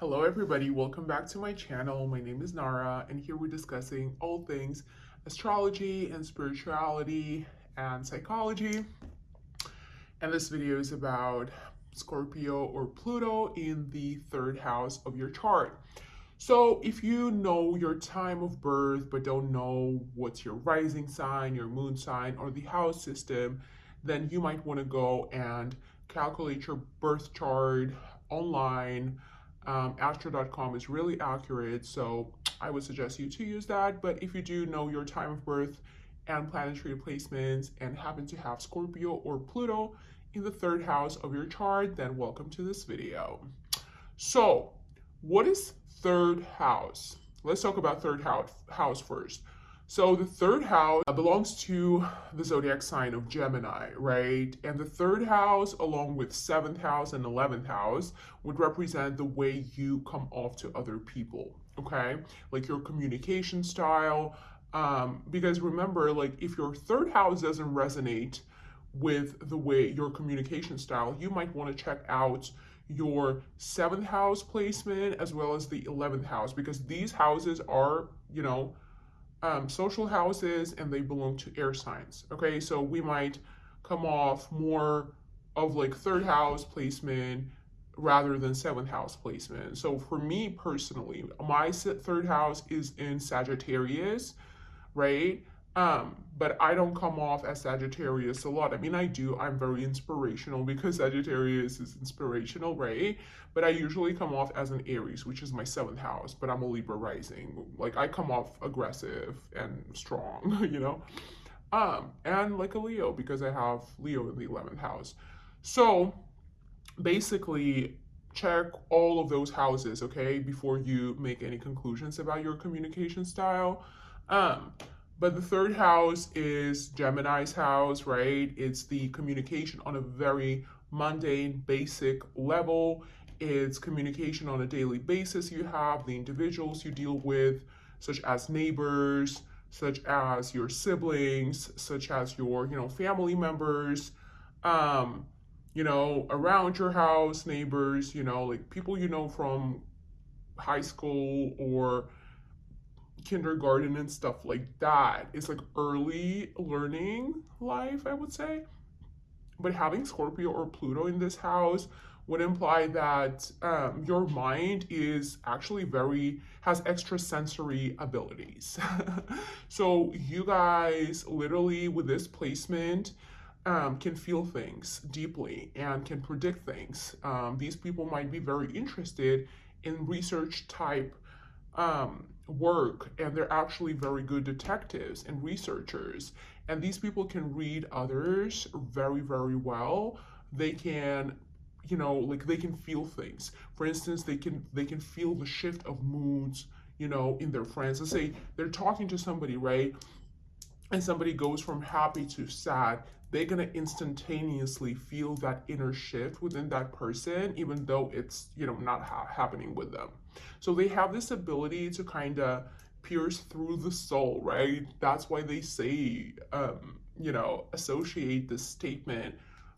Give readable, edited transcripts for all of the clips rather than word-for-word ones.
Hello everybody, welcome back to my channel. My name is Nara and here we're discussing all things astrology and spirituality and psychology. And this video is about Scorpio or Pluto in the third house of your chart. So if you know your time of birth but don't know what's your rising sign, your moon sign, or the house system, then you might want to go and calculate your birth chart online. Astro.com is really accurate, so I would suggest you to use that. But if you do know your time of birth and planetary placements and happen to have Scorpio or Pluto in the third house of your chart, then welcome to this video. So what is third house? Let's talk about third house first. So the third house belongs to the zodiac sign of Gemini, right? And the third house, along with 7th house and 11th house, would represent the way you come off to other people, okay? Like your communication style. Because remember, like if your third house doesn't resonate with the way your communication style, you might want to check out your 7th house placement as well as the 11th house, because these houses are, social houses and they belong to air signs. Okay, so we might come off more of like third house placement rather than 7th house placement. So for me personally, my third house is in Sagittarius, right? But I don't come off as Sagittarius a lot. I mean, I do. I'm very inspirational because Sagittarius is inspirational, right? But I usually come off as an Aries, which is my 7th house, but I'm a Libra rising. Like I come off aggressive and strong, and like a Leo because I have Leo in the 11th house. So basically, check all of those houses, okay, before you make any conclusions about your communication style. But the third house is Gemini's house, right? It's the communication on a very mundane, basic level. It's communication on a daily basis. You have the individuals you deal with, such as neighbors, such as your siblings, such as your, family members, around your house, neighbors, like people from high school or kindergarten and stuff like that. It's like early learning life, I would say. But having Scorpio or Pluto in this house would imply that your mind is actually has extrasensory abilities. So you guys literally with this placement can feel things deeply and can predict things. These people might be very interested in research type work, and they're actually very good detectives and researchers, and these people can read others very, very well. They can they can feel things. For instance, they can feel the shift of moods in their friends. Let's say they're talking to somebody, right, and somebody goes from happy to sad. They're going to instantaneously feel that inner shift within that person, even though it's, not happening with them. So they have this ability to kind of pierce through the soul, right? That's why they say, associate this statement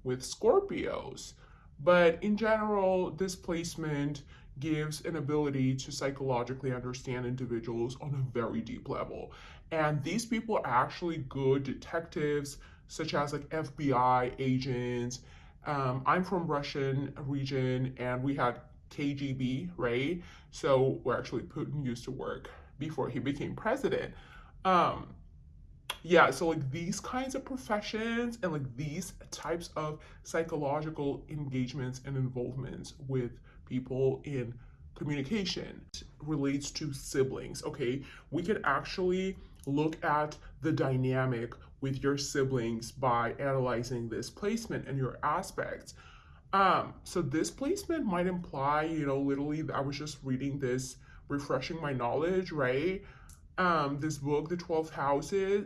with Scorpios. But in general, this placement gives an ability to psychologically understand individuals on a very deep level. And these people are actually good detectives, such as like FBI agents. I'm from Russian region and we had KGB, right? So where actually Putin used to work before he became president. Yeah, so like these kinds of professions and like these types of psychological engagements and involvements with people in communication relates to siblings. Okay, we could actually look at the dynamic with your siblings by analyzing this placement and your aspects. So this placement might imply, literally, I was just reading this, refreshing my knowledge, right? This book, the 12 houses,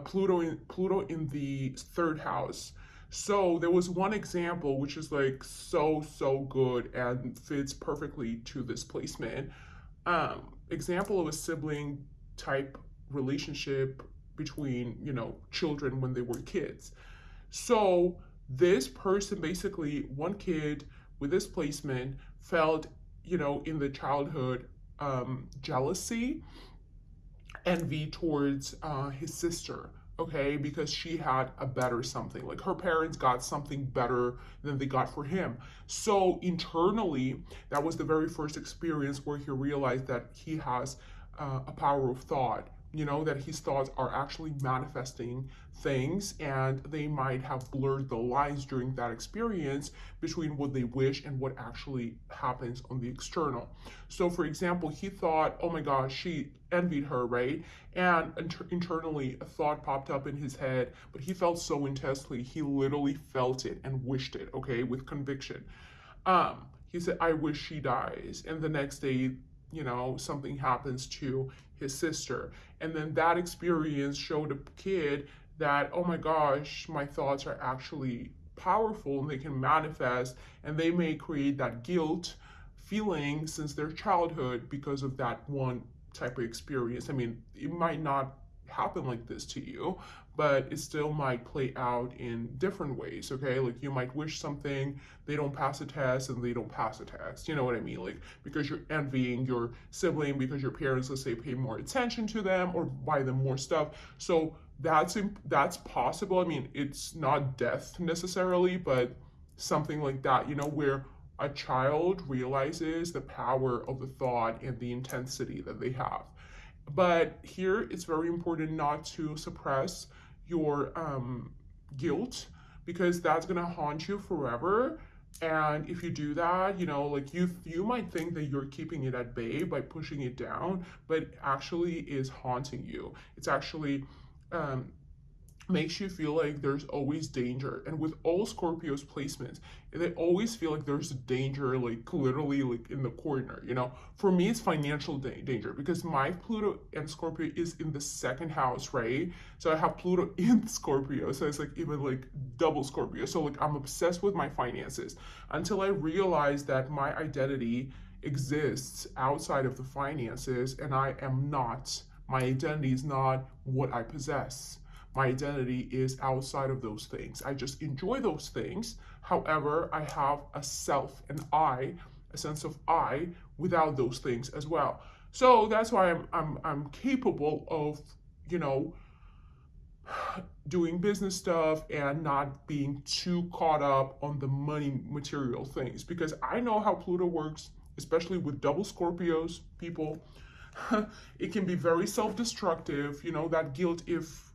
Pluto in the third house. So there was one example which is like so good and fits perfectly to this placement. Example of a sibling type relationship between, children when they were kids. So this person, basically one kid with this placement felt, in the childhood, jealousy, envy towards his sister, okay, because she had a better something. Like her parents got something better than they got for him. So internally, that was the very first experience where he realized that he has a power of thought. That his thoughts are actually manifesting things, and they might have blurred the lines during that experience between what they wish and what actually happens on the external. So, for example, he thought, oh my gosh, she envied her, right? And internally, a thought popped up in his head, but he felt so intensely, he literally felt it and wished it, okay, with conviction. He said, I wish she dies. And the next day, something happens to his sister. And then that experience showed a kid that, oh my gosh, my thoughts are actually powerful and they can manifest, and they may create that guilt feeling since their childhood because of that one type of experience. I mean, it might not happen like this to you, but it still might play out in different ways, okay? Like you might wish something, they don't pass a test, and they don't pass a test. You know what I mean? Like because you're envying your sibling because your parents, let's say, pay more attention to them or buy them more stuff. So that's possible. I mean, it's not death necessarily, but something like that, where a child realizes the power of the thought and the intensity that they have. But here it's very important not to suppress your guilt, because that's gonna haunt you forever. And if you do that, like you might think that you're keeping it at bay by pushing it down, but actually is haunting you. It's actually makes you feel like there's always danger. And with all Scorpio's placements, they always feel like there's a danger, like literally like in the corner. For me, it's financial danger, because my Pluto and Scorpio is in the second house, right? So I have Pluto in Scorpio, so it's like even like double Scorpio. So like I'm obsessed with my finances until I realize that my identity exists outside of the finances, and I am not. My identity is not what I possess. My identity is outside of those things. I just enjoy those things. However, I have a self, an I, a sense of I without those things as well. So that's why I'm capable of, doing business stuff and not being too caught up on the money material things, because I know how Pluto works, especially with double Scorpios people. It can be very self-destructive, that guilt. If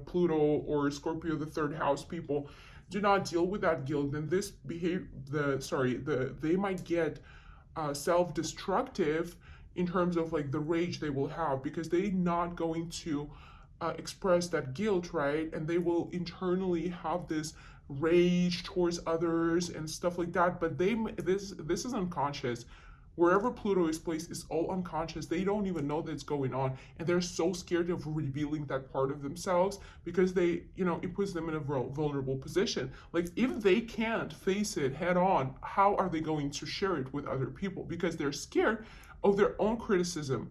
Pluto or Scorpio, the third house people, do not deal with that guilt, then they might get self-destructive in terms of like the rage they will have, because they're not going to express that guilt, right? And they will internally have this rage towards others and stuff like that. But this is unconscious. Wherever Pluto is placed is all unconscious. They don't even know that it's going on. And they're so scared of revealing that part of themselves, because it puts them in a vulnerable position. Like if they can't face it head on, how are they going to share it with other people? Because they're scared of their own criticism,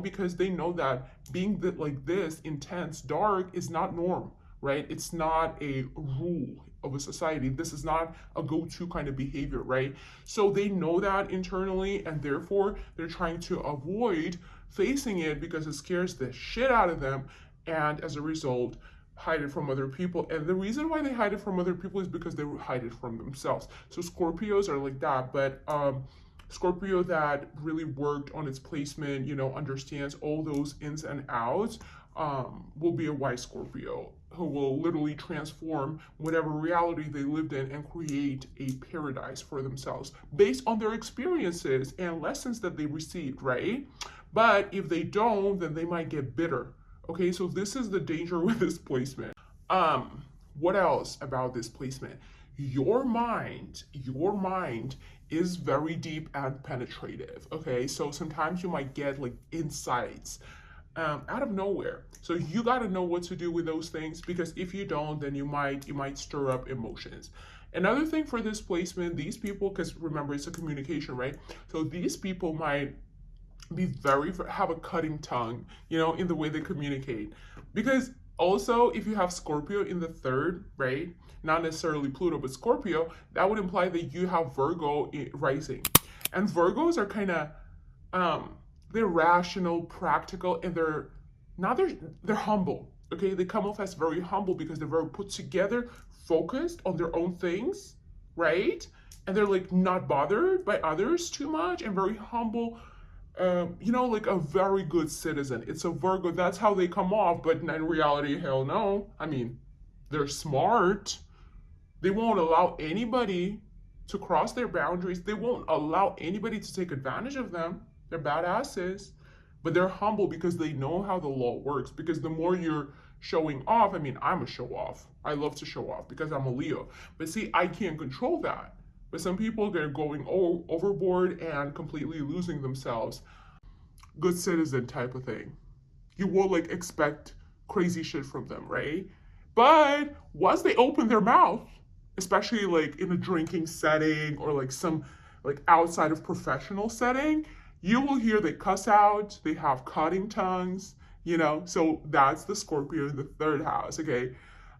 because they know that being like this intense, dark is not norm, right? It's not a rule of a society. This is not a go-to kind of behavior, right? So they know that internally, and therefore they're trying to avoid facing it because it scares the shit out of them, and as a result hide it from other people. And the reason why they hide it from other people is because they hide it from themselves. So Scorpios are like that, but Scorpio that really worked on its placement, understands all those ins and outs, will be a wise Scorpio who will literally transform whatever reality they lived in and create a paradise for themselves based on their experiences and lessons that they received, right? But if they don't, then they might get bitter. Okay, so this is the danger with this placement. What else about this placement? Your mind is very deep and penetrative. Okay, so sometimes you might get like insights out of nowhere. So you got to know what to do with those things, because if you don't, then you might stir up emotions. Another thing for this placement, these people, because remember it's a communication, right? So these people might be have a cutting tongue, in the way they communicate. Because also, if you have Scorpio in the third, right? Not necessarily Pluto, but Scorpio, that would imply that you have Virgo rising. And Virgos are kind of they're rational, practical, and they're humble. Okay, they come off as very humble because they're very put together, focused on their own things, right? And they're like not bothered by others too much, and very humble. Like a very good citizen. It's a Virgo. That's how they come off, but in reality, hell no. I mean, they're smart. They won't allow anybody to cross their boundaries. They won't allow anybody to take advantage of them. They're badasses, but they're humble because they know how the law works. Because the more you're showing off, I mean, I'm a show off. I love to show off because I'm a Leo. But see, I can't control that. But some people, they're going overboard and completely losing themselves. Good citizen type of thing. You will like expect crazy shit from them, right? But once they open their mouth, especially like in a drinking setting or like some like outside of professional setting, you will hear they cuss out, they have cutting tongues, So that's the Scorpio in the third house, okay?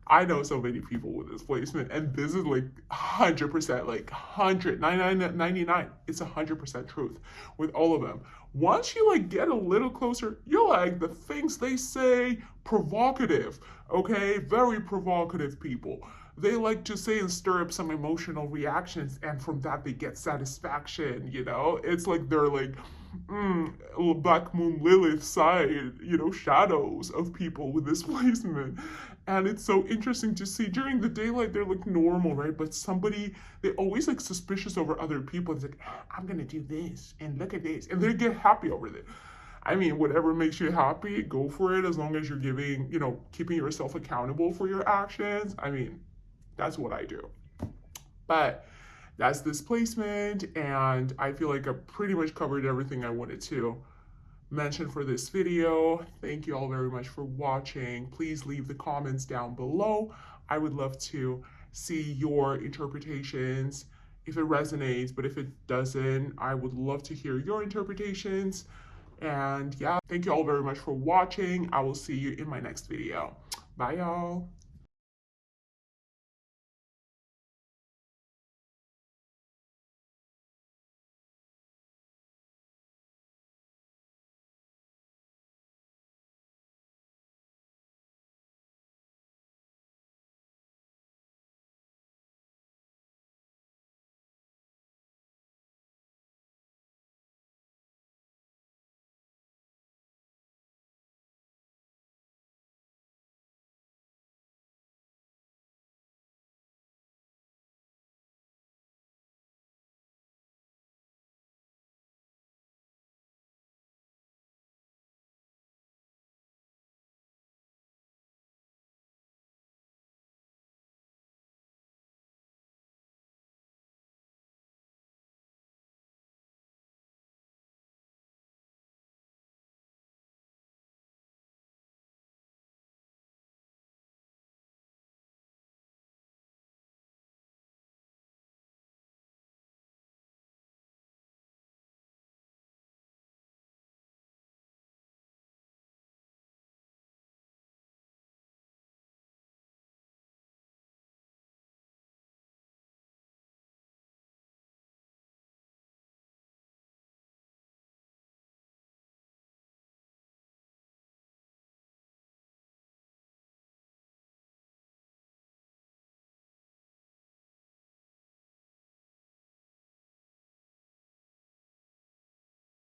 I know so many people with this placement, and this is like 100%, like 100, 99, it's 100% truth with all of them. Once you like get a little closer, you're like, the things they say, provocative, okay? Very provocative people. They like to say and stir up some emotional reactions, and from that they get satisfaction, It's like they're like, Black Moon Lilith side, shadows of people with this placement. And it's so interesting to see during the daylight, they're like normal, right? But they always like suspicious over other people. It's like, I'm going to do this and look at this. And they get happy over it. I mean, whatever makes you happy, go for it as long as you're keeping yourself accountable for your actions. I mean, that's what I do. But that's this placement, and I feel like I pretty much covered everything I wanted to mention for this video. Thank you all very much for watching. Please leave the comments down below. I would love to see your interpretations if it resonates, but if it doesn't, I would love to hear your interpretations. And yeah, thank you all very much for watching. I will see you in my next video. Bye, y'all.